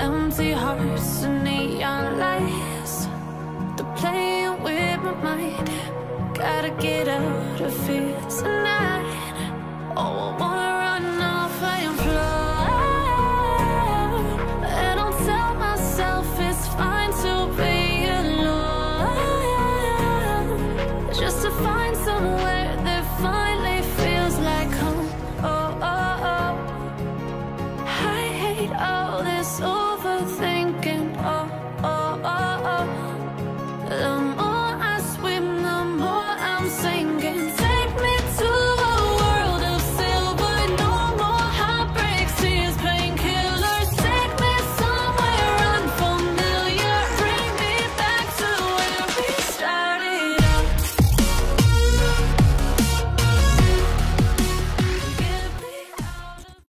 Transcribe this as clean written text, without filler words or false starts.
Empty hearts and neon lights, they're playing with my mind. Gotta get out of here tonight. Oh, I wanna run off and fly. And I'll tell myself it's fine to be alone, just to find somewhere that finally feels like home. Oh, oh, oh. I hate all this overthinking.